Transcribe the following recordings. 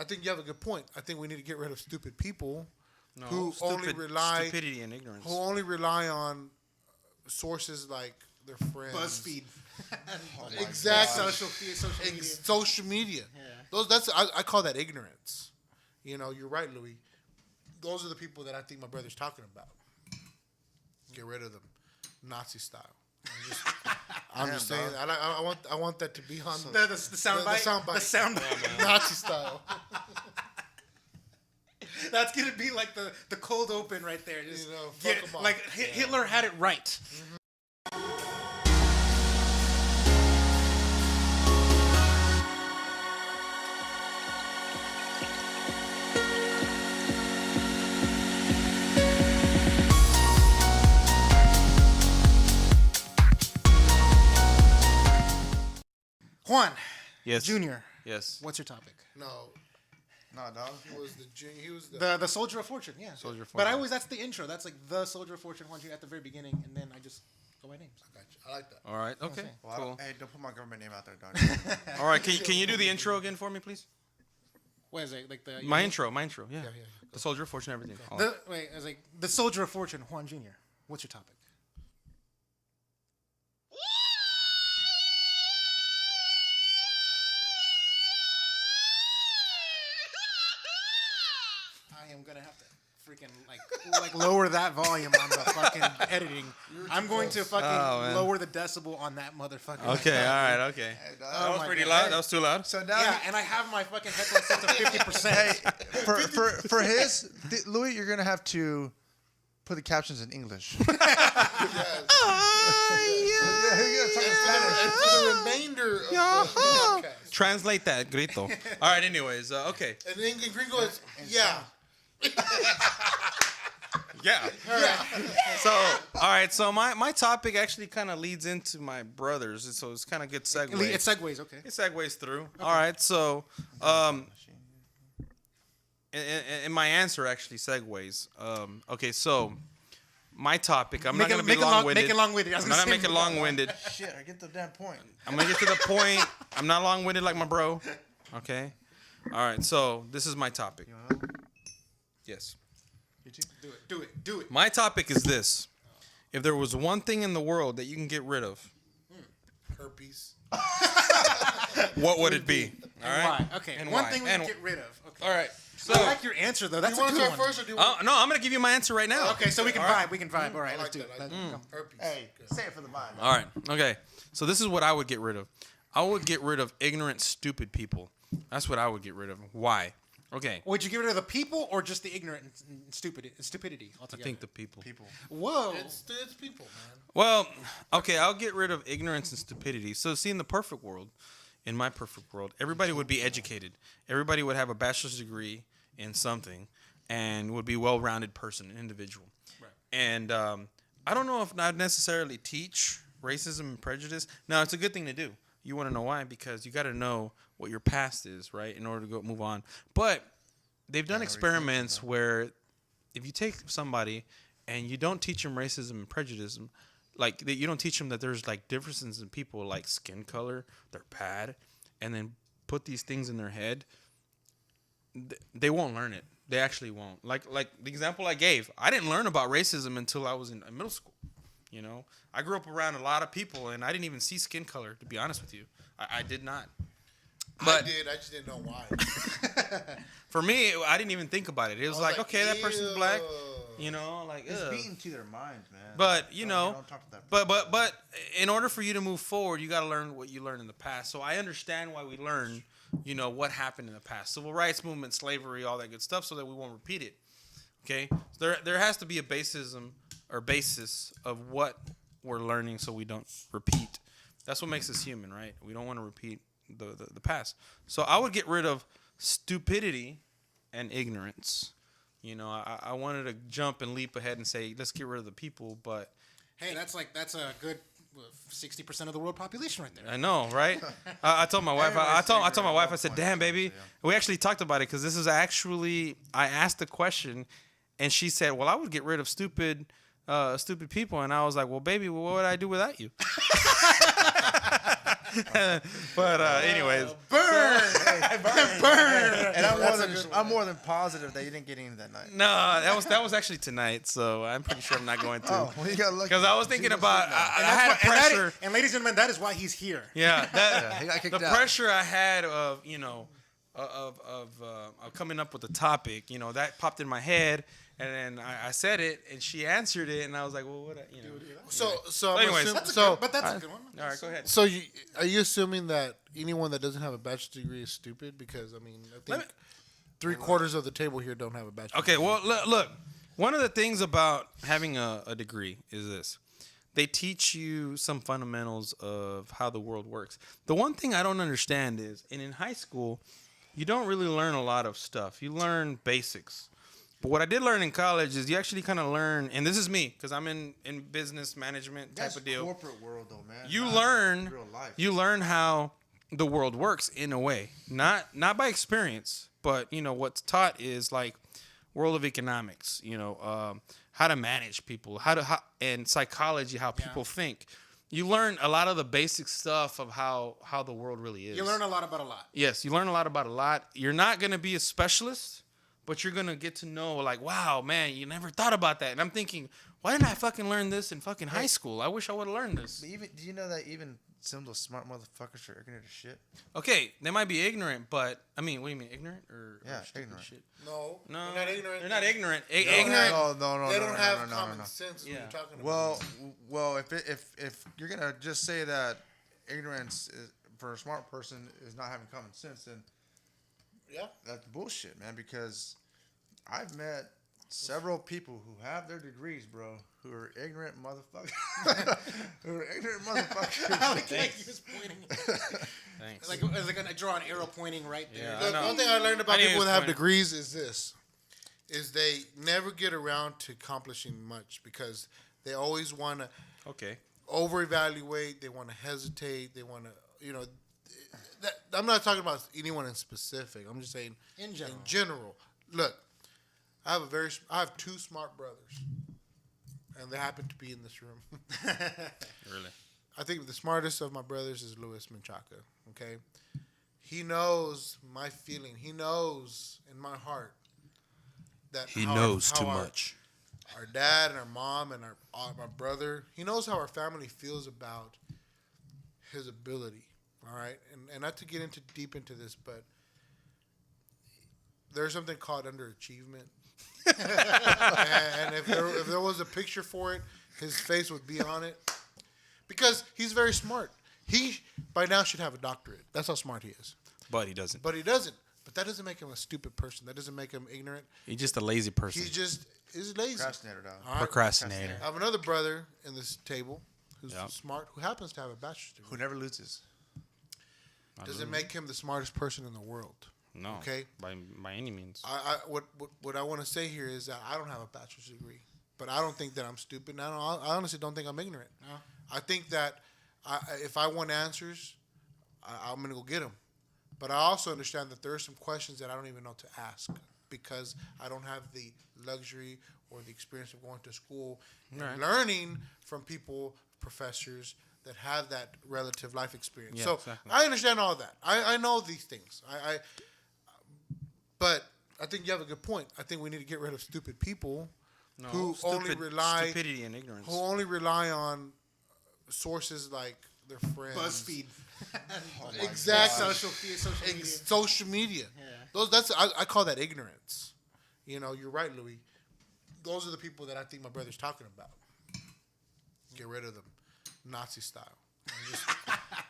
think you have a good point. I think we need to get rid of stupid people stupidity and ignorance. Who only rely on sources like their friends. BuzzFeed. Exactly. Social media. Social media. Yeah. I call that ignorance. You know, you're right, Louis. Those are the people that I think my brother's talking about. Get rid of them, Nazi style. I'm just saying. I want that to be on the soundbite. The soundbite. Nazi style. That's gonna be like the cold open right there. Just fuck 'em off. like Hitler had it right. Mm-hmm. Juan. Yes. Junior. Yes. What's your topic? No, dog. he was the junior. He was the soldier of fortune. Yeah. Soldier of But fortune. that's the intro. That's like the soldier of fortune Juan Junior at the very beginning, and then I just go by names. I got you. I like that. All right. Okay. Well, Cool. hey, don't put my government name out there, dog. All right. Can you do the intro again for me, please? What is it like the My intro. Yeah. Yeah. The soldier of fortune. Everything. Wait, I was like the soldier of fortune Juan Junior. What's your topic? I am gonna have to freaking like lower that volume on the fucking editing. I'm going to fucking lower the decibel on that motherfucker. Okay. All right. Okay. Hey, dog. That was pretty loud. That was too loud. So now, Yeah, and I have my fucking headphone set to 50%. hey, for his Louis, you're gonna have to put the captions in English. And for the remainder of the podcast. Translate that, grito. All right. Anyways. Okay. And then Gringo is yeah. Yeah. So, all right. So my topic actually kind of leads into my brother's, so it's kind of good segue. It segues, okay. It segues through. Okay. All right. So, and my answer actually segues. Okay. So, my topic. I'm not going to be long-winded. Make it long-winded. I'm not going to make it long-winded. Shit, I get the damn point. I'm going to get to the point. I'm not long-winded like my bro. Okay. All right. So, this is my topic. Yes. You too? Do it. My topic is this. If there was one thing in the world that you can get rid of, Herpes. what would it be? All right. Why? Okay. And one why? thing we And can get rid of. Okay. All right. So, I like your answer though. That's Do you a want to good start one. first or do you want no, I'm going to give you my answer right now. Okay, so we can vibe. We can vibe. All right, I let's like do that. it. I like that. Herpes. Hey, say it for the mind. All right. Okay. So this is what I would get rid of. I would get rid of ignorant, stupid people. That's what I would get rid of. Why? Okay. Would you get rid of the people or just the ignorant and stupidity I altogether? think the people. Whoa. It's people, man. Well, okay, I'll get rid of ignorance and stupidity. So, see, in the perfect world, in my perfect world, everybody would be educated. Everybody would have a bachelor's degree in something and would be a well-rounded person, an individual. Right. And I don't know if I'd necessarily teach racism and prejudice. Now, it's a good thing to do. You want to know why? Because you got to know what your past is, right, in order to move on. But they've done experiments where if you take somebody and you don't teach them racism and prejudice, like you don't teach them that there's like differences in people, like skin color, they're bad, and then put these things in their head, they won't learn it. They actually won't. Like the example I gave, I didn't learn about racism until I was in middle school. You know, I grew up around a lot of people, and I didn't even see skin color, to be honest with you. I did not. But I did. I just didn't know why. for me, I didn't even think about it. It was like, okay, that person's black. Ew. You know, like It's ugh. beaten to their minds, man. But you know, don't talk to that person. but in order for you to move forward, you got to learn what you learned in the past. So I understand why we learn, you know, what happened in the past, civil rights movement, slavery, all that good stuff, so that we won't repeat it. Okay, there has to be a basis of what we're learning, so we don't repeat. That's what makes us human, right? We don't want to repeat the past. So I would get rid of stupidity and ignorance. You know, I wanted to jump and leap ahead and say, let's get rid of the people, but Hey, that's a good 60% of the world population right there. I know, right? I told my wife. I told my wife. I said, "Damn, baby." We actually talked about it because this is actually. I asked the question, and she said, "Well, I would get rid of stupid people," and I was like, "Well, baby, what would I do without you?" But anyways, Burn. And I'm more than positive that you didn't get any that night. no, that was actually tonight. So I'm pretty sure I'm not going to. Oh, well, you got lucky. Because I was thinking about I And had that's why- pressure. and ladies and gentlemen, that is why he's here. Yeah, he got kicked the out. pressure I had of of coming up with a topic, that popped in my head, and then I said it, and she answered it, and I was like, well, what, So I'm Anyways, assuming, But that's a good one. All right, go ahead. So are you assuming that anyone that doesn't have a bachelor's degree is stupid? Because I mean, I think 3/4 of the table here don't have a bachelor's. Okay, well, look. One of the things about having a degree is this. They teach you some fundamentals of how the world works. The one thing I don't understand is, in high school, you don't really learn a lot of stuff. You learn basics. But what I did learn in college is you actually kind of learn, and this is me, because I'm in business management type of deal. Corporate world, though, man. You Not learn real life. you learn how the world works in a way. Not by experience, but what's taught is like world of economics, how to manage people, and psychology, how people think. You learn a lot of the basic stuff of how the world really is. You learn a lot about a lot. Yes, you learn a lot about a lot. You're not going to be a specialist, but you're going to get to know, like, wow, man, you never thought about that. And I'm thinking, why didn't I fucking learn this in fucking high school? I wish I would have learned this. But do you know that even some of those smart motherfuckers are ignorant as shit? Okay, they might be ignorant, but, I mean, what do you mean, ignorant? Or Yeah, ignorant. Shit? No, No, they're not ignorant. They're not ignorant. No, Ignorant. No, They don't have common sense. When Yeah. you're talking about. Well, if you're gonna just say that ignorance for a smart person is not having common sense, then Yeah. that's bullshit, man. Because I've met several people who have their degrees, bro, who are ignorant motherfuckers. Like he was pointing. Thanks. Like I draw an arrow pointing right there. Yeah. The I know. one thing I learned about I knew people he that was have pointing. degrees is this: is they never get around to accomplishing much because they always want to Okay. over-evaluate. They want to hesitate. They want to, I'm not talking about anyone in specific. I'm just saying In general. In general, look, I have two smart brothers, and they happen to be in this room. Really? I think the smartest of my brothers is Luis Menchaca. Okay, he knows my feeling. He knows in my heart that Our dad and our mom and my brother. He knows how our family feels about his ability. All right, and not to get deep into this, but there's something called underachievement. and if there was a picture for it, his face would be on it. Because he's very smart. He, by now, should have a doctorate. That's how smart he is. But he doesn't. But he doesn't. But that doesn't make him a stupid person. That doesn't make him ignorant. He's just a lazy person. He's lazy. Procrastinator, dog. All right? Procrastinator. I have another brother in this table who's Yep. smart, who happens to have a bachelor's degree. Who never loses. Doesn't make him the smartest person in the world. No. Okay? By any means. What I want to say here is that I don't have a bachelor's degree, but I don't think that I'm stupid. And I honestly don't think I'm ignorant. No. I think that if I want answers, I'm gonna go get them. But I also understand that there are some questions that I don't even know to ask because I don't have the luxury or the experience of going to school and Right. learning from people, professors that have that relative life experience. Yeah, so exactly. I understand all that. I know these things. But I think you have a good point. I think we need to get rid of stupid people No, who stupidity and ignorance. who only rely on sources like their friends. BuzzFeed. Exactly. Social media. Social media. Yeah. I call that ignorance. You're right, Louis. Those are the people that I think my brother's talking about. Get rid of them, Nazi style.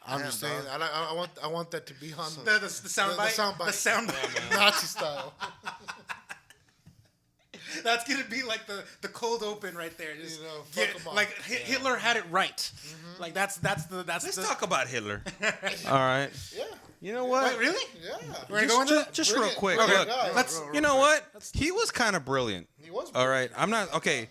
I'm just saying. I want that to be on The sound bite. The sound bite. Nazi style. That's gonna be like the cold open right there. Just fuck 'em off. like Hitler had it right. Mm-hmm. Like that's Let's the talk about Hitler. All right. Yeah. You know what? Wait, really? Yeah. We're gonna go into that? Just Bring real it. quick. Okay, Look, guys. Let's. you know what? He was kind of brilliant. He was. All right. I'm not okay.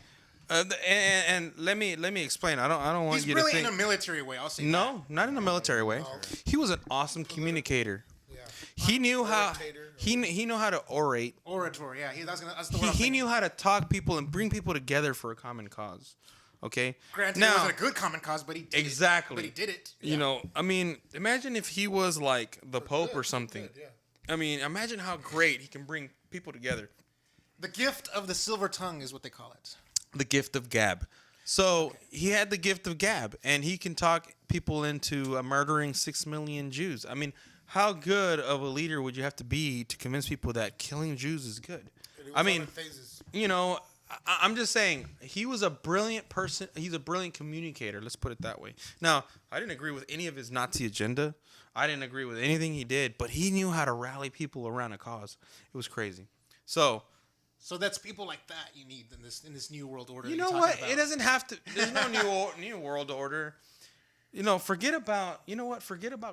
And let me explain. I don't want He's you to brilliant think. in a military way. I'll say. No, not in a military way. He was an awesome communicator. Yeah. He knew how Orator. he knew how to orate. Orator. Yeah. That's the word. He knew how to talk people and bring people together for a common cause. Okay. Granted, now, it wasn't a good common cause, but he did exactly. But he did it. You know, I mean, imagine if he was like the Pope or something. Good, yeah. I mean, imagine how great he can bring people together. The gift of the silver tongue is what they call it. The gift of gab. So he had the gift of gab, and he can talk people into murdering 6 million Jews. I mean, how good of a leader would you have to be to convince people that killing Jews is good? I mean, you know, I'm just saying, he was a brilliant person. He's a brilliant communicator. Let's put it that way. Now, I didn't agree with any of his Nazi agenda. I didn't agree with anything he did, but he knew how to rally people around a cause. It was crazy. So that's people like that you need in this new world order. You know what? It doesn't have to. There's no new world order. You know, forget about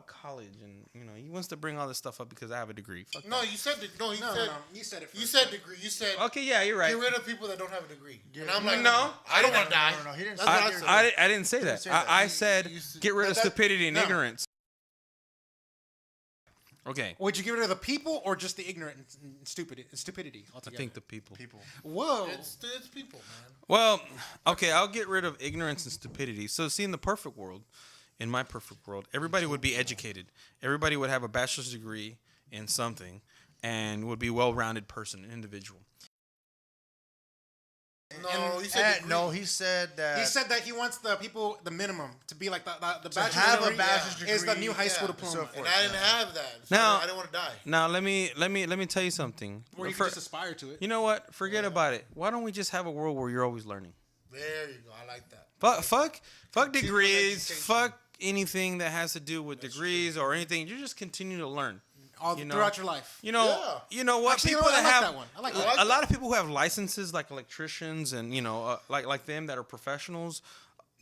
college, and you know, he wants to bring all this stuff up because I have a degree. Fuck No, that. you said you said it first. You said degree. You said Okay, yeah, you're right. get rid of people that don't have a degree. Yeah. And I'm like, No. I don't want to die. No, he didn't That's say what that. I said. I didn't say that. say that. I said You get rid of that- stupidity and no. ignorance. Okay, Would you get rid of the people or just the ignorant and stupidity I altogether? think the people. Whoa. It's people, man. Well, okay, I'll get rid of ignorance and stupidity. So, see, in the perfect world, in my perfect world, everybody would be educated. Everybody would have a bachelor's degree in something and would be a well-rounded person, an individual. No, he said degree. No, he said that. He said that he wants the people, the minimum, to be like the bachelor's have a degree bachelor's degree is the new high school Yeah, diploma. so forth. And I didn't have that. So Now- I didn't want to die. Now, let me tell you something. Or you For- can just aspire to it. you know what? Forget about it. Why don't we just have a world where you're always learning? There you go. I like that. Fuck degrees. education. Fuck anything that has to do with degrees or anything. You just continue to learn. All throughout your life. You know, Yeah. you know what? Actually, People I that like have that one. I like that. a lot of people who have licenses, like electricians and like them that are professionals,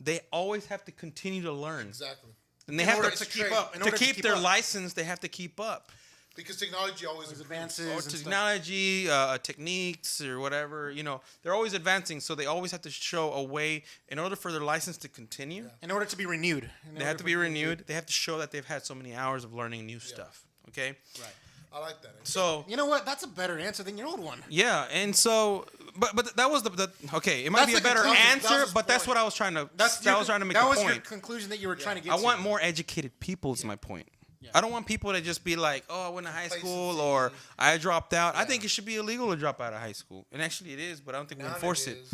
they always have to continue to learn, Exactly. and they In have order to to keep train. up. In to order keep their up. license. They have to keep up. Because technology always Those improves. advances Or and stuff. technology, techniques, or whatever. You know, they're always advancing, so they always have to show a way in order for their license to continue. In order to be renewed. They have to be renewed. They have to show that they've had so many hours of learning new stuff. Okay, Right. I like that. so You know what? That's a better answer than your old one. yeah, and so, but that was the okay. It might be a That's the better conclusion. That was answer, his but that's point. what I was trying to. That I was trying to make that a was your point. conclusion that you were trying to get I to. want more educated people. Is my point. I don't want people to just be like, oh, I went to high school or I dropped out. I think it should be illegal to drop out of high school, and actually it is, but I don't think we enforce it.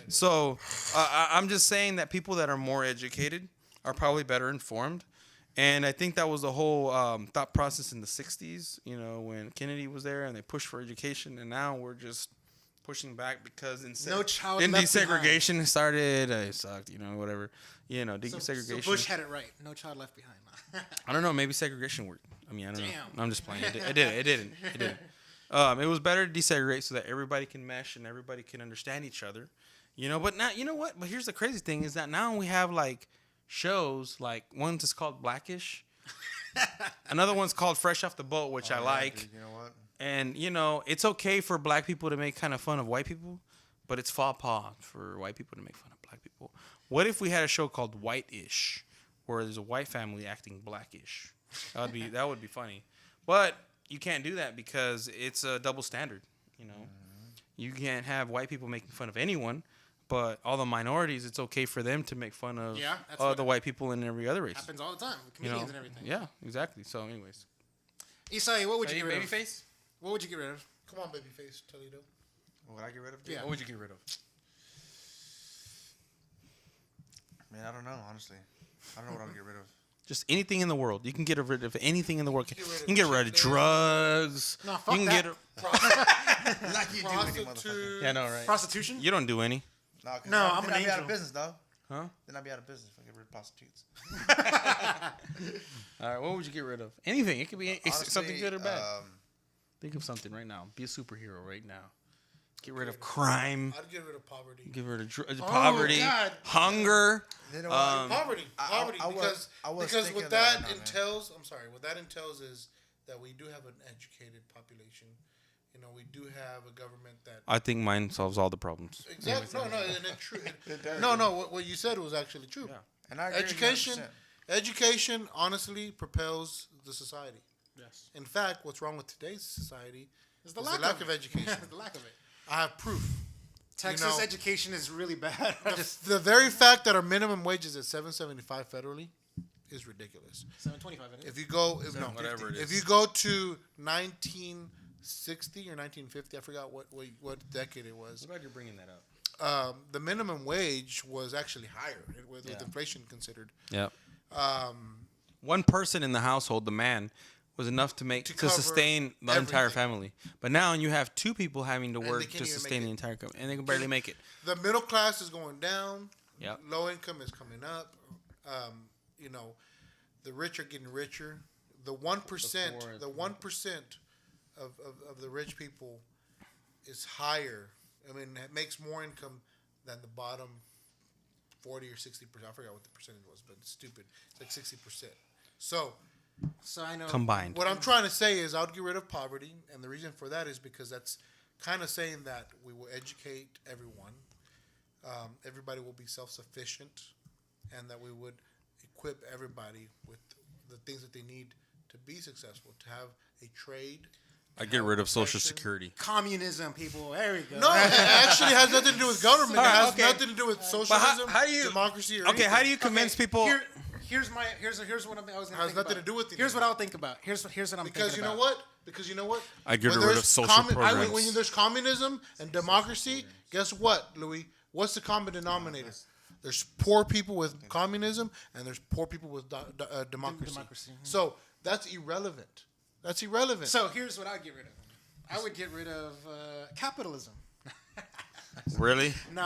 So I'm just saying that people that are more educated are probably better informed. And I think that was the whole thought process in the 60s, you know, when Kennedy was there and they pushed for education. And now we're just pushing back because No child then left desegregation started. It sucked, you know, whatever. You know, So desegregation. Bush had it right. No child left behind. I don't know. Maybe segregation worked. I mean, I don't Damn. know. I'm just playing. It didn't. It was better to desegregate so that everybody can mesh and everybody can understand each other. You know, but now, you know what? But here's the crazy thing is that now we have like shows, like one's is called Blackish. Another one's called Fresh Off the Boat, which I like. Dude, you know what? And, you know, it's okay for black people to make kind of fun of white people, but it's faux pas for white people to make fun of black people. What if we had a show called White-ish, where there's a white family acting blackish? That would be funny. But you can't do that because it's a double standard, you know. You can't have white people making fun of anyone, but all the minorities, it's okay for them to make fun of Yeah, that's what the white people in every other race. Happens all the time with You know? comedians and everything. Yeah, exactly. So, anyways. Isai, what would you get rid of? Babyface? What would you get rid of? Come on, babyface Toledo. What would I get rid of? Yeah. What would you get rid of? Man, I don't know, honestly. I don't know what I'll get rid of. Just anything in the world. You can get rid of anything in the world. You rid of can get rid of drugs. No, fuck you can that. get. Like you do, any motherfucker. Prostitute. Yeah, no, right. Prostitution? You don't do any. No, 'cause No, I'm then an I'd be out angel. of business, though. Huh? Then I'd be out of business if I get rid of prostitutes. All right. What would you get rid of? Anything. It could be Honestly, something good or bad. Think of something right now. Be a superhero right now. Get rid of crime. I'd get rid of poverty. Get rid of poverty, God. hunger. You know Poverty, I because was because thinking what of that that now, man. entails, I'm sorry, what that entails is that we do have an educated population. You know, we do have a government that I think mine solves all the problems. exactly. No, and it's true. No. What you said was actually true. Yeah. And I agree with you Education, 100%. education, honestly propels the society. Yes. In fact, what's wrong with today's society It's is the lack of education. the lack of it. I have proof. Texas education is really bad. The very fact that our minimum wage is at $7.75 federally is ridiculous. $7.25. If you go, whatever it is. If you go to 1960 or 1950, I forgot what decade it was. I'm glad you're bringing that up. The minimum wage was actually higher with inflation considered. Yep. One person in the household, the man, was enough to sustain the entire family. But now you have two people having to work to sustain the entire company, and they can barely make it. The middle class is going down. Yep. Low income is coming up. The rich are getting richer. The 1%, the 1% of the rich people is higher. I mean, it makes more income than the bottom 40 or 60%. I forgot what the percentage was, but it's stupid. It's like 60%. So I know combined. What I'm trying to say is, I'll get rid of poverty, and the reason for that is because that's kind of saying that we will educate everyone. Everybody will be self-sufficient, and that we would equip everybody with the things that they need to be successful, to have a trade. I get rid of Social Security. Communism, people. There we go. No, it actually has nothing to do with government. It has nothing to do with socialism, democracy, or anything. How do you convince people? Here's what I was going to think about. Has nothing to do with it. Here's what I'll think about. Here's what I'm thinking about. Because you know what? I get rid of social programs. When there's communism and democracy, guess what, Louis? What's the common denominator? There's poor people with communism, and there's poor people with democracy. So that's irrelevant. So here's what I'd get rid of. I would get rid of capitalism. Really? No.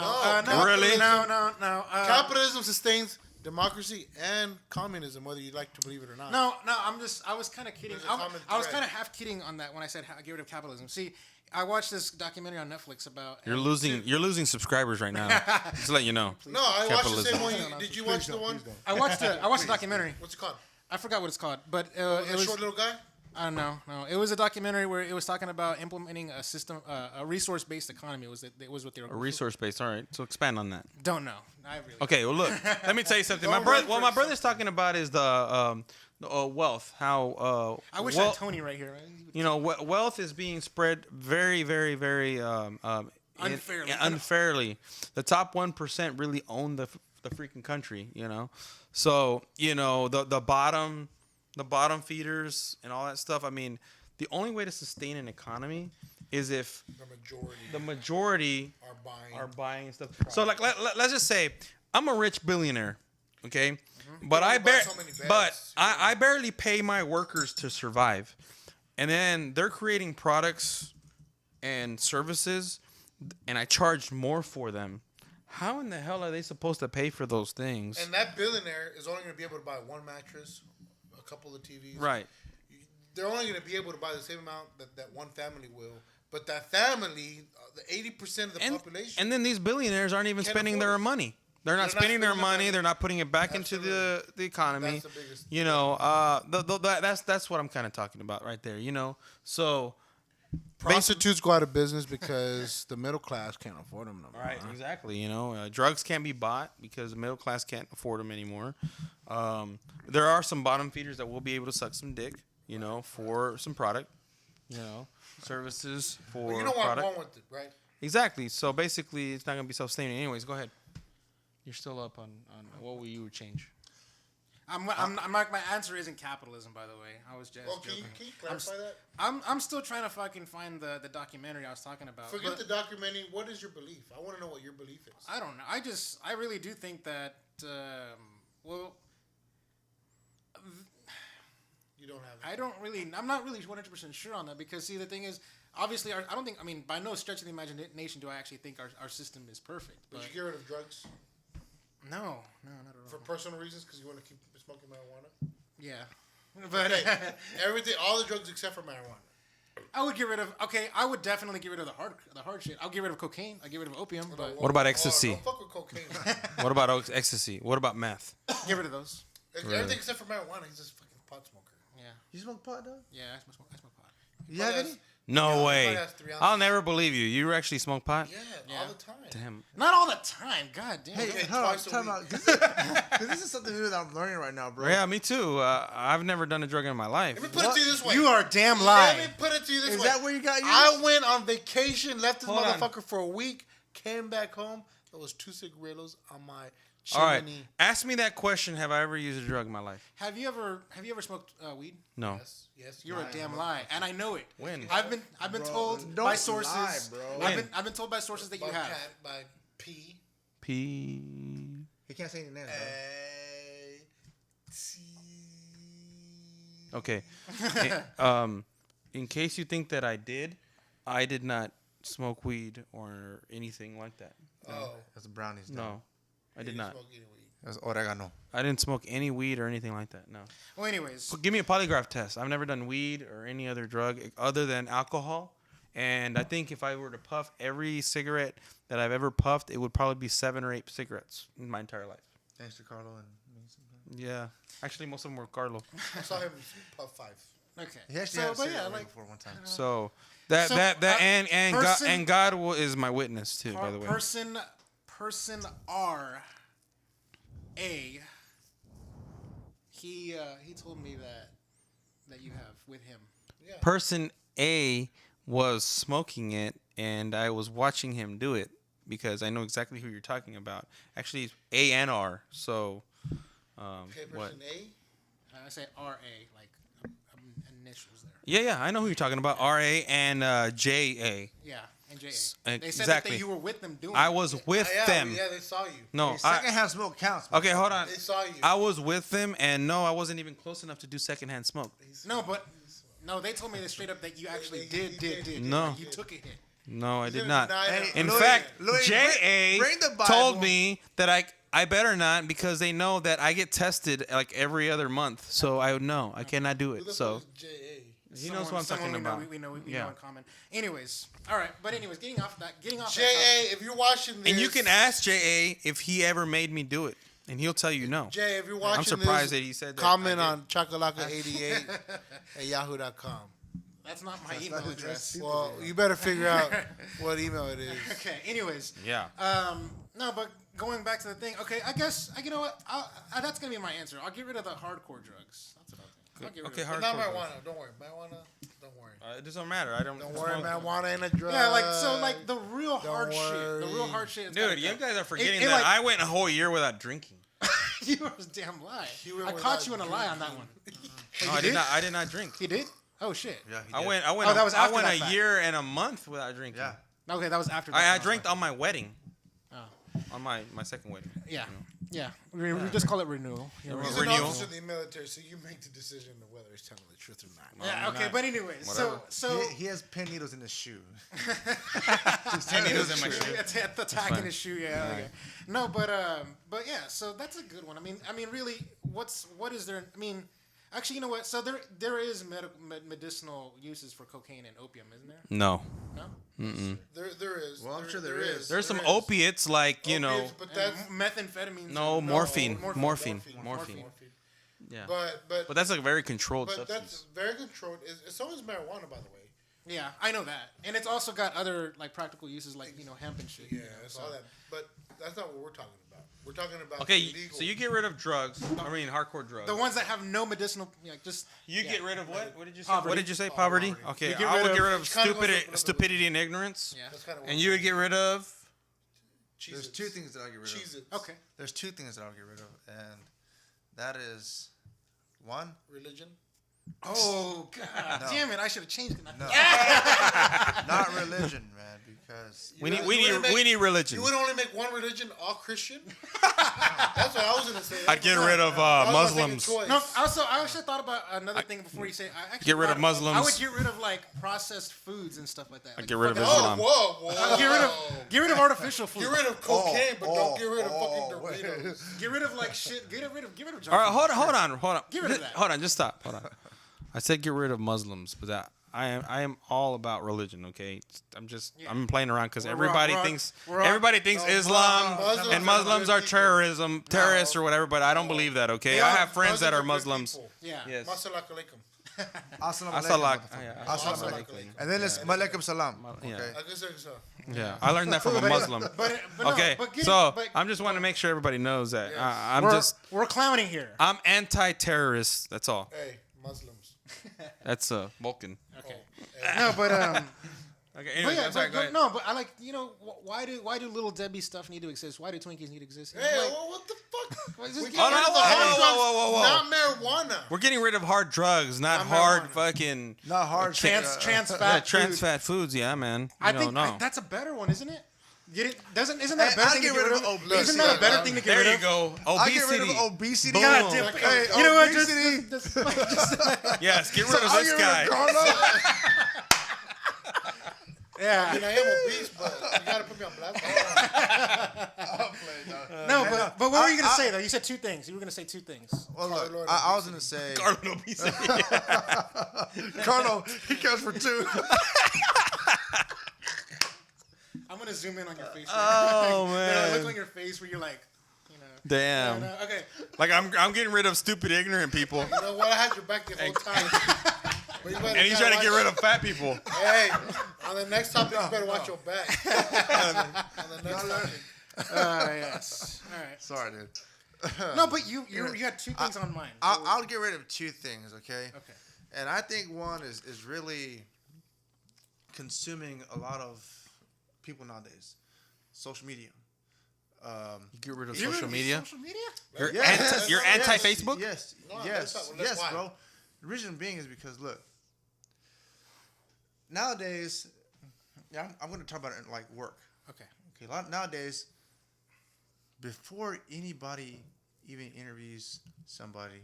Really? No. Capitalism sustains democracy and communism, whether you like to believe it or not. No. I was kind of kidding. I was kind of half kidding on that when I said get rid of capitalism. See, I watched this documentary on Netflix about. You're losing subscribers right now. Just to let you know. No, I watched the same one. Did you watch the one? I watched the documentary. What's it called? I forgot what it's called, but it was was a short little guy. No. It was a documentary where it was talking about implementing a system, a resource-based economy. It was what they were. A resource-based. All right. So expand on that. Don't know. I really. Okay. Well, look. Let me tell you something. My brother's talking about is the wealth. How I wish I had Tony right here. Wealth is being spread very, very, very unfairly. The top 1% really own the freaking country. So the bottom feeders and all that stuff. I mean, the only way to sustain an economy is if the majority are buying stuff. So like let's just say I'm a rich billionaire, okay? Mm-hmm. But I barely pay my workers to survive. And then they're creating products and services, and I charge more for them. How in the hell are they supposed to pay for those things? And that billionaire is only going to be able to buy one mattress, a couple of TVs. Right. They're only going to be able to buy the same amount that one family will. But that family, the 80% of the population. And then these billionaires aren't even spending their money. They're not spending their money. They're not putting it back into the economy. That's the biggest. That's what I'm kind of talking about right there. So prostitutes go out of business because the middle class can't afford them no more. Right, exactly. Drugs can't be bought because the middle class can't afford them anymore. There are some bottom feeders that will be able to suck some dick, for some product, services for you know where product. I'm going with it, right? Exactly. So basically, it's not going to be self-sustaining. Anyways, go ahead. You're still up on what will you change? My answer isn't capitalism, by the way. I was just joking. Can you clarify that? I'm still trying to fucking find the documentary I was talking about. Forget the documentary. What is your belief? I want to know what your belief is. I don't know. I really do think that. You don't have. I'm not really 100% sure on that because see, the thing is, obviously, by no stretch of the imagination do I actually think our system is perfect. Would you get rid of drugs? No, not at all. For personal reasons, because you want to keep smoking marijuana. Yeah, but everything, all the drugs except for marijuana. I would get rid of. Okay, I would definitely get rid of the hard shit. I'll get rid of cocaine. I'll get rid of opium. But what about ecstasy? Don't fuck with cocaine. What about ecstasy? What about meth? Get rid of those. Everything except for marijuana. He's just a fucking pot smoker. Yeah. You smoke pot, though? Yeah, I smoke pot. You have any? No way. I'll never believe you. You actually smoke pot? Yeah, all the time. Damn. Not all the time. God damn. Hey, hold on. Time out. Because this is something new that I'm learning right now, bro. Yeah, me too. I've never done a drug in my life. Let me put it to you this way. You are damn lying. Let me put it to you this way. Is that where you got yours? I went on vacation, left this Hold on. motherfucker for a week, Came back home. There was 2 cigarillos on my chimney. All right. Ask me that question. Have I ever used a drug in my life? Have you ever smoked weed? No. Yes. You're a damn lie, and I know it. When? I've been told by sources. Lie, bro. I've been told by sources that you have. By P. P. He can't say any names, bro. Okay. In case you think that I did not smoke weed or anything like that. Oh. That's the brownies. No, I did not. That's oregano. I didn't smoke any weed or anything like that. No. Well, anyways, Give me a polygraph test. I've never done weed or any other drug other than alcohol. And I think if I were to puff every cigarette that I've ever puffed, it would probably be 7 or 8 cigarettes in my entire life. Thanks to Carlo and me sometimes. Yeah. Actually, most of them were Carlo. I saw him puff 5. okay. He actually had a but cigarette like before one time. So person- and God is my witness too, by the way. person R. A. He told me that you have with him. Yeah. Person A was smoking it, and I was watching him do it because I know exactly who you're talking about. Actually, it's A and R. So, Okay, what? person A. I say R. A. like initials there. Yeah, I know who you're talking about. R A and J A. Yeah, and J. A. They said Exactly. that you were with them doing. I was with them. Yeah, they saw you. No, Secondhand smoke counts. okay, hold on. They saw you. I was with them, and no, I wasn't even close enough to do secondhand smoke. No, they told me this straight up that you actually did. No. You took a hit. No, I did didn't not. deny it. In Louis, fact, Louis, J.A. bring the Bible. told me that I better not because they know that I get tested like every other month. So I know I cannot do Who it. the So fuck is J.A.? he knows what I'm talking about. We know Yeah. in common. Anyways, all right. But anyways, getting off that J.A., if you're watching this. And you can ask J.A. if he ever made me do it, and he'll tell you no. Jay, if you're watching I'm surprised this, that he said that. comment on chakalaka88 at yahoo.com. That's not my email address. Well, you better figure out what email it is. Okay. Anyways. Yeah. No, but going back to the thing. Okay, I guess you know what? That's gonna be my answer. I'll get rid of the hardcore drugs. That's what I'll get rid Okay, of. hardcore. Not marijuana. Don't worry. Marijuana. Don't worry. It doesn't matter. I don't. Don't worry. smoke. Marijuana ain't a drug. Yeah, like the real Don't hard shit. worry. The real hard shit. is Dude, gotta you go. guys are forgetting It that like- I went a whole year without drinking. You were a damn lie. You went I without caught you in a lie on that one. No, I did not. I did not drink. You did? Oh shit. Yeah, he I did. went. Oh, that was I after went that a fact. year and a month without drinking. Yeah. Okay, that was after. I that. drank on my wedding. Oh. On my second wedding. Yeah. Yeah. We just call it renewal. You know, Yeah, He's renewal. an officer in the military, so you make the decision of whether he's telling the truth or not. Yeah, okay, not. but anyways, Whatever. so He has pin needles in his shoe. Ten needles in my shoe. it's at the tack in fine. his shoe, yeah. Okay. No, but yeah, so that's a good one. I mean, really, what is there? I mean, actually, you know what? So there is medicinal uses for cocaine and opium, isn't there? No. No. There is. Well, I'm sure there is. There's some There is. opiates like you know. Opiates, but that's Methamphetamines. No, morphine. Morphine. morphine. Yeah. But But that's a very controlled but substance. that's very controlled. It's always marijuana, by the way. Yeah, I know that, and it's also got other like practical uses, like hemp and shit. Yeah, it's all that. But that's not what we're talking about. We're talking about Okay, illegal. so you get rid of drugs. I mean, hardcore drugs. The ones that have no medicinal, just You yeah. get rid of what? What did you say? Poverty. What did you say? Poverty. Okay, You get I rid would of- get rid of Which kinda goes with stupidity and ignorance. Yeah. That's kind of And you would get rid of. There's two things that I'll get rid of. Cheez-Its. Okay. There's two things that I'll get rid of, and that is one. Religion. Oh god, No. damn it! I should have changed it. No, not religion, man, because We need religion. You would only make one religion all Christian. That's what I was gonna say. I'd get rid of I was gonna Muslims. take a choice. No, I actually thought about another thing before you say. I actually Get rid of thought- Muslims. I would get rid of like processed foods and stuff like that. Like, get rid of fucking- Islam. Whoa. Get rid of artificial food. Get rid of cocaine, but don't get rid of oh, fucking Doritos. Get rid of like shit. Get rid of junk All right, food. hold on. Get rid of that. Hold on, just stop. Hold on. I said get rid of Muslims, but I am all about religion. Okay, I'm playing around because everybody thinks Islam Muslims and are Muslims good are terrorists or whatever. But I don't believe that. Okay, I have friends that are Muslims Muslims. are good Yeah. Yes. Assalamu alaikum. Assalamu Assalam. alaikum. Yeah. Assalamu Assalamu alaikum. alaikum. And then it's malaikum salam. Yeah. Okay. I guess so. Yeah, I learned that from a Muslim. But no, Okay, but so but I'm just wanting to make sure everybody knows that Yes. we're clowning here. I'm anti-terrorist. That's all. Hey, Muslims. That's Vulcan. Okay. No, but Okay, But anyways, yeah, I'm sorry, go ahead. no, but I like, why do Little Debbie stuff need to exist? Why do Twinkies need to exist? Hey, Like, well, what the fuck? Well, just We get get rid rid of of the the hard whoa. drugs, not marijuana. We're getting rid of hard drugs, not Not hard marijuana. fucking Not hard trans yeah, fat. trans food. fat foods. Yeah, man. I think that's a better one, isn't it? Isn't that a better I'll thing to get get rid rid of of? obesity. Isn't that a better thing to get There rid you of? go. I'll get rid Obesity. of obesity. Boom. God damn. Hey, You know what? obesity. Just Yes, get rid of I'll this get guy. rid of Carlo. yeah. I mean, I am obese, but you gotta put me on blast. I'll play, no. No, but what were you gonna say though? You said two things. You were gonna say two things. Well, look, Carlo and I was gonna say Carlo obesity. Carlo. He counts for two. I'm gonna zoom in on your face. Oh, Right man. look on your face where you're like, Damn. Okay. Like I'm getting rid of stupid ignorant people, You know what? I had your back the whole time. But you better and he's gotta trying to get watch- rid of fat people. Hey, on the next topic, you better watch your back. on the next topic. Yes. All right. Sorry, dude. No, but you had two things on mine. I'll get rid of two things, okay? Okay. And I think one is really consuming a lot of people nowadays. Social media. You get rid of You're social gonna media. Social media? You're anti-Facebook? Yes, No, yes, that's not- yes, that's why. bro. The reason being is because look, nowadays, yeah, I'm going to talk about it in like work. Okay. Nowadays, before anybody even interviews somebody,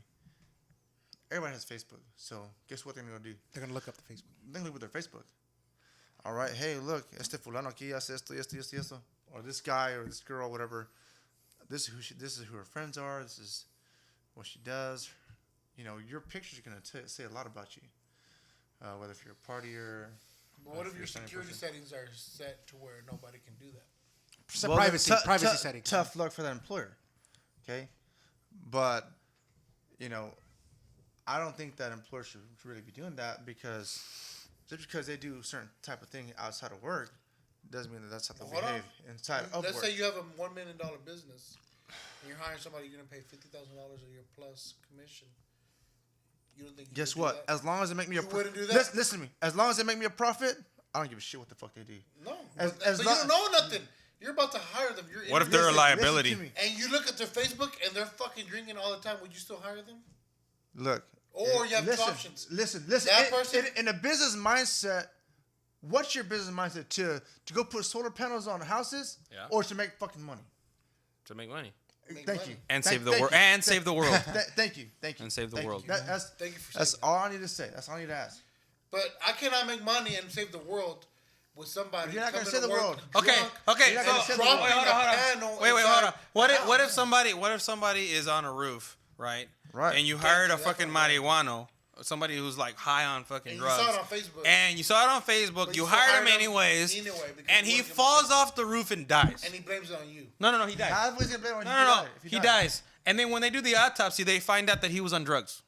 everybody has Facebook. So guess what they're going to do? They're gonna look up the Facebook. They're going to look at their Facebook. All right, hey, look, este fulano aquí hace esto, esto, esto, esto. Or this guy or this girl, whatever. This is who her friends are. This is what she does. You know, your picture's going to say a lot about you. Whether if you're a partier. But what if you're your a sunny security person. settings are set to where nobody can do that? So Well, privacy then privacy settings. Tough luck for that employer. Okay? But, you know, I don't think that employers should really be doing that because just because they do a certain type of thing outside of work doesn't mean that that's how they Hold on. behave inside of Let's work. say you have a $1 million business and you're hiring somebody, you're going to pay $50,000 a year plus commission. You don't think you Guess would what? do that? As long as they make me a You wouldn't do that? Listen to me. As long as they make me a profit, I don't give a shit what the fuck they do. No. As but you long- don't know nothing. You're about to hire them. You're What if they're a interviewing- liability? Listen to me. And you look at their Facebook and they're fucking drinking all the time. Would you still hire them? Look. Or you have two listen, options. Listen. That person- In a business mindset, what's your business mindset to go put solar panels on houses, Yeah. or to make fucking money? To make money Make Thank money. you. and Thank- save the thank world you. and save the world. Thank you. And save the Thank world. you. That's Thank you for that's saying that. all I need to say. That's all I need to ask. But I cannot make money and save the world with somebody. You're not gonna coming save to the work world. Okay, drunk okay. You're not So, gonna save the wait, world. hold on. panel Wait, hold inside on. What the if somebody is on a roof, right? Right. And you hired a That's fucking what I'm marijuano, somebody who's like high on fucking And you drugs. saw it on Facebook. And you saw it on Facebook. But You you still hired him hired him anyways. anyway because And you he wanted him falls to- off the roof and dies. And he blames it on you. No, he dies. How is he gonna blame when No, if he dies. And then when they do the autopsy, they find out that he was on drugs.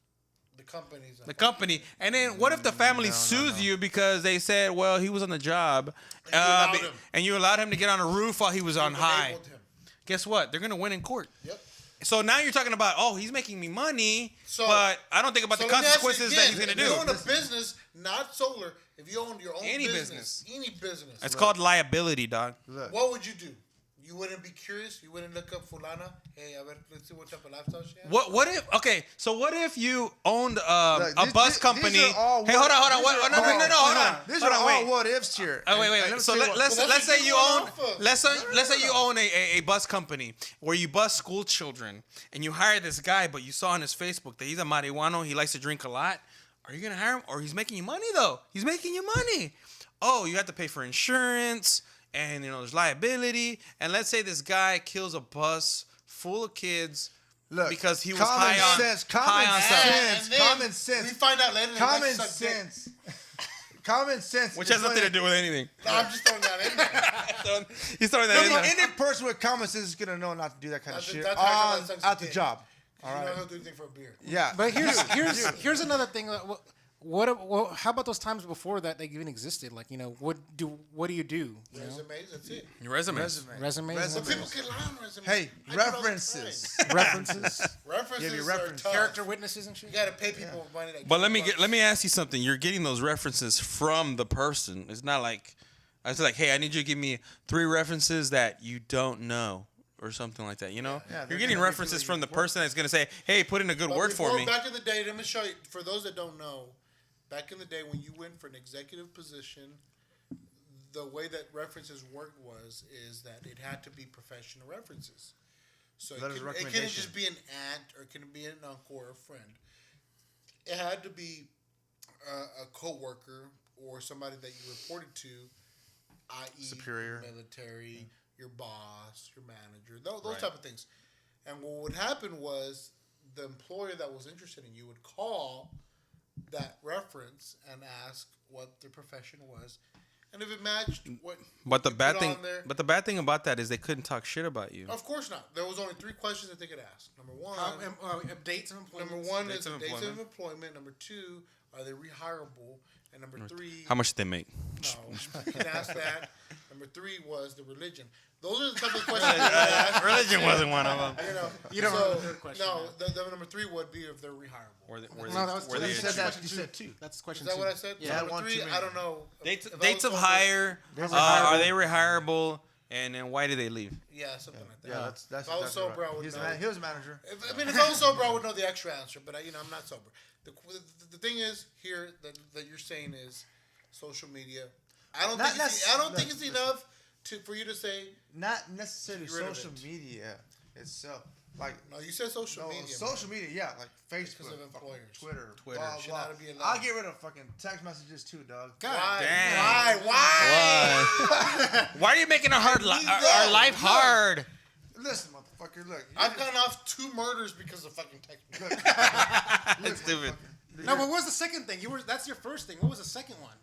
The company's The company. And then what if the family sues you because they said, well, he was on the job, And you allowed him. and you allowed him to get on a roof while he was on high? enabled him. Guess what? They're gonna win in court. Yep. So now you're talking about, oh, he's making me money, So- but I don't think about So the let me ask you consequences that he's again, gonna If you own do. a business, not solar, if you own your own Any business, any business, It's called liability, dog. Look. what would you do? You wouldn't be curious? You wouldn't look up fulana? Hey, a ver, let's see what type of lifestyle she has? What if? Okay, so what if you owned Look, a these- bus these company? are all Hey, what- hold on. these are No, all- hold on. These Hold are on, all wait. what ifs here. Oh, wait. And let me So tell you what- let's But that's say what you you're own going off of. let's say you own a bus company where you bus school children and you hire this guy, but you saw on his Facebook that he's a marijuano. He likes to drink a lot. Are you gonna hire him? Or he's making you money though? He's making you money. Oh, you have to pay for insurance and there's liability. And let's say this guy kills a bus full of kids. Look, because he was common high on sense, high on stuff. And then common sense. We find out later that Common he likes to suck dick. sense. Common sense. Which is has nothing to when- do with anything. No, I'm just throwing that in there. He's throwing that in there. Any person with common sense is gonna know not to do that kind of That's- shit that's how on that sucks at the dick. job. You All know right. he'll do anything for a beer. Yeah. But here's another thing. How about those times before that they even existed? Like, what do you do? You know? Resumes, that's it. Your resumes. Resumes. But people can lie on resumes. Hey, I do it all the references. References, time. References Give you are reference. tough. character witnesses and shit. You gotta pay people money. That But give let me bucks. let me ask you something. You're getting those references from the person. It's not like I was like, hey, I need you to give me 3 references that you don't know. Or something like that, you know? Yeah, You're getting references from the person that's going to say, hey, put in a good word for me. Back in the day, let me show you, for those that don't know, back in the day when you went for an executive position, the way that references worked is that it had to be professional references. So it couldn't just be an aunt or it couldn't be an uncle or a friend. It had to be a coworker or somebody that you reported to, i.e. superior, military, your boss, your manager, those type of things. And what would happen was the employer that was interested in you would call that reference and ask what their profession was, and if it matched what. But the bad thing about that is they couldn't talk shit about you. Of course not. There was only 3 questions that they could ask. Number 1, dates of employment. Number 1 is dates of employment. Number 2, are they rehirable? And number 3, how much did they make? No, you can ask that. Number 3 was the religion. Those are the type of questions. Religion wasn't one of them. You don't know the third question. No, the number 3 would be if they're rehirable. You said 2. That's question 2. Is that what I said? Yeah. Number 3, I don't know. Dates of hire. Are they rehirable? And then why did they leave? Yeah, something like that. Yeah, that's if I was sober, right. I would know. He was a manager. If I was sober, I would know the extra answer. But I'm not sober. The thing is here that you're saying is social media. I don't think it's enough for you to say. Not necessarily social media itself. Like no, you said social media. Social media, yeah, like Facebook, because of employers, Twitter. Blah, blah. I'll get rid of fucking text messages too, dog. God damn. Why? Why are you making our life hard? Listen, motherfucker, look. I've gone off 2 murders because of fucking text messages. That's stupid. No, but what was the second thing? That's your first thing. What was the second one?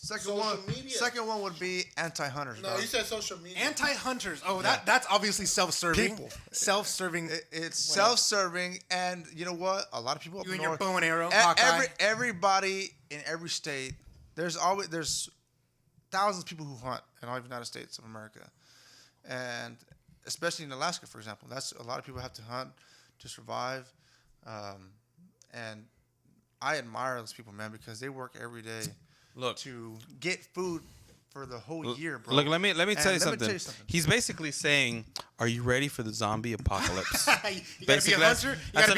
Second one would be anti-hunters. No, dog. you said social media. Anti-hunters. Oh, that's obviously self-serving. People. Self-serving. It's self-serving, and you know what? A lot of people up you and north, your bow and arrow. Everybody in every state. There's thousands of people who hunt in all the United States of America, and especially in Alaska, for example. That's a lot of people have to hunt to survive, and I admire those people, man, because they work every day. To get food for the whole year, bro. Look, let me tell you something. He's basically saying, "Are you ready for the zombie apocalypse?" You gotta be a hunter. That's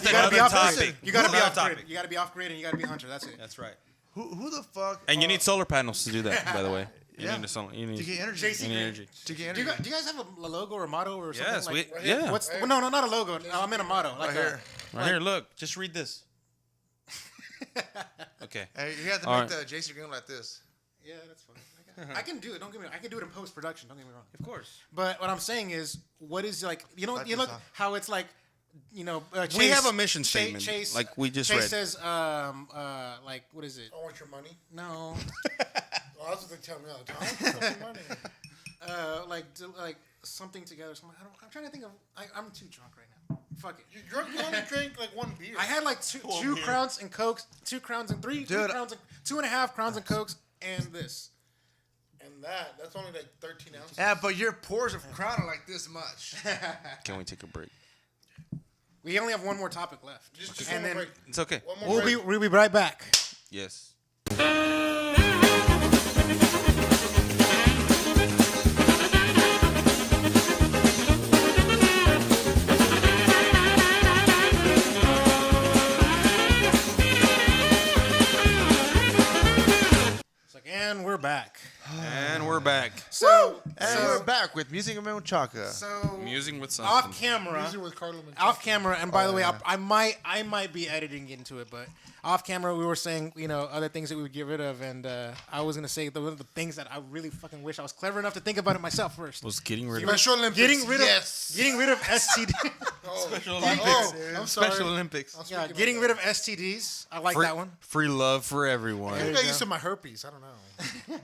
another topic. You gotta be off grid. You gotta be off grid, and you gotta be a hunter. That's it. That's right. Who the fuck? And you need solar panels to do that, by the way. You Yeah. need to get energy. JC energy. To get Do energy. you guys have a logo or a motto or something? Yes, like, yeah. What's no, not a logo. I meant a motto. Like Right here. Right here, look. Just read this. Okay. Hey, you have to All make right. the JC Green like this. Yeah, that's fine. I can do it. Don't get me wrong. I can do it in post production. Don't get me wrong. Of course. But what I'm saying is, what is like you look how it's like, Chase, We have a mission statement, Chase, like we just Chase read. says, like what is it? I want your money. No. Well, that's what they tell me all the time. I want your money. Like something together. Something. I'm trying to think of. I'm too drunk right now. Fuck it. You drunk? You only drink like 1 beer. I had like two crowns and cokes, 2 crowns and 3 crowns and 2.5 crowns and cokes, and this. And that's only like 13 ounces. Yeah, but your pores of Crown are like this much. Can we take a break? We only have one more topic left. Just and one more then break. It's okay. One more break. we'll be right back. Yes. And we're back. And we're back. We're back with Musing and Menchaca. So musing with something. Off camera. Musing with Carlo Menchaca. Off camera, and by the way, I might be editing into it, but off camera we were saying other things that we would get rid of, and I was gonna say one of the things that I really fucking wish I was clever enough to think about it myself first. Was getting rid of Special Olympics. Getting rid of STD. Special Olympics. I'm sorry. Special Olympics. Yeah, getting rid of STDs. I like that one. Free love for everyone. I think I used to my herpes. I don't know.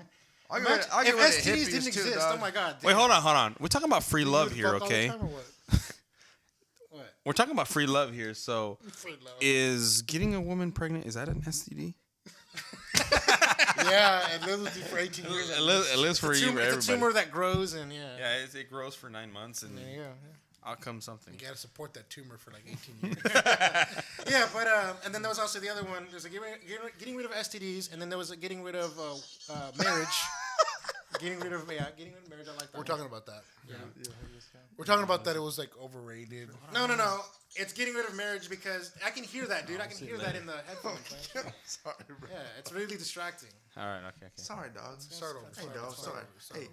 I'll If get rid of STDs hippies didn't too, exist, dog. oh my god. Wait, hold on. We're talking about free love here, okay? What? We're talking about free love here. So, Free love. is getting a woman pregnant, is that an STD? Yeah, it lives with you for 18 years. It lives for you, It's a everybody. tumor that grows, and Yeah, it grows for 9 months, and there you go. out comes something. You gotta support that tumor for like 18 years. Yeah, but and then there was also the other one. There's a getting rid of STDs, and then there was a getting rid of marriage. getting rid of marriage. I like that. We're one. talking about that. Yeah. We're talking about that. It was like overrated. No. It's getting rid of marriage because I can hear that, dude. I can hear that in the headphones. Man. Sorry, bro. Yeah, it's really distracting. All right. Okay. Sorry, dog. Start over. Hey, dog. Sorry. Hey,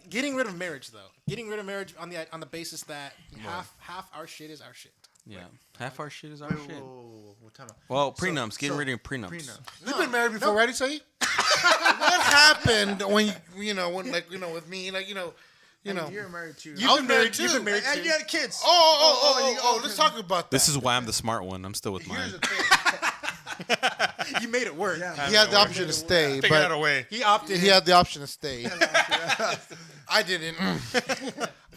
Getting rid of marriage though. Getting rid of marriage on the basis that half our shit is our shit. Yeah. Half our shit is our wait, shit. whoa. Time out. Well, prenups. Getting rid of prenups. You've been married before, right, Isai? What happened when with me, You're married too. I was married too. You've been married And too. you had kids. Oh, let's talk about that. This is why I'm the smart one. I'm still with Here's mine. the thing. You made it work. Yeah. He had the option to stay, Figure out a but way. He opted. he had the option to stay. I didn't.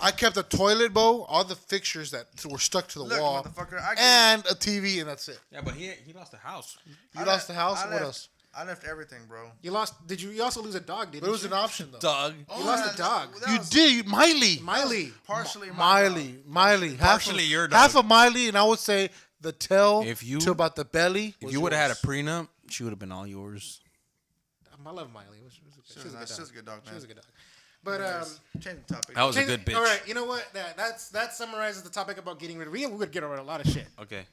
I kept a toilet bowl, all the fixtures that were stuck to the Look, wall, motherfucker, and a TV, and that's it. Yeah, but he lost the house. You lost the house. What else? I left everything, bro. You lost. Did you? You also lose a dog, didn't But it was you? an option though. Dog. You lost a dog. You did, Miley. Partially my Miley. Partially your dog. Half of Miley, and I would say the tail to about the belly. If you would have had a prenup, she would have been all yours. I love Miley. She was a good dog. She was a good dog, man. She was a good dog. But Change the topic. That was a good bitch. All right, you know what? That summarizes the topic about getting rid of. We would get rid of a lot of shit. Okay.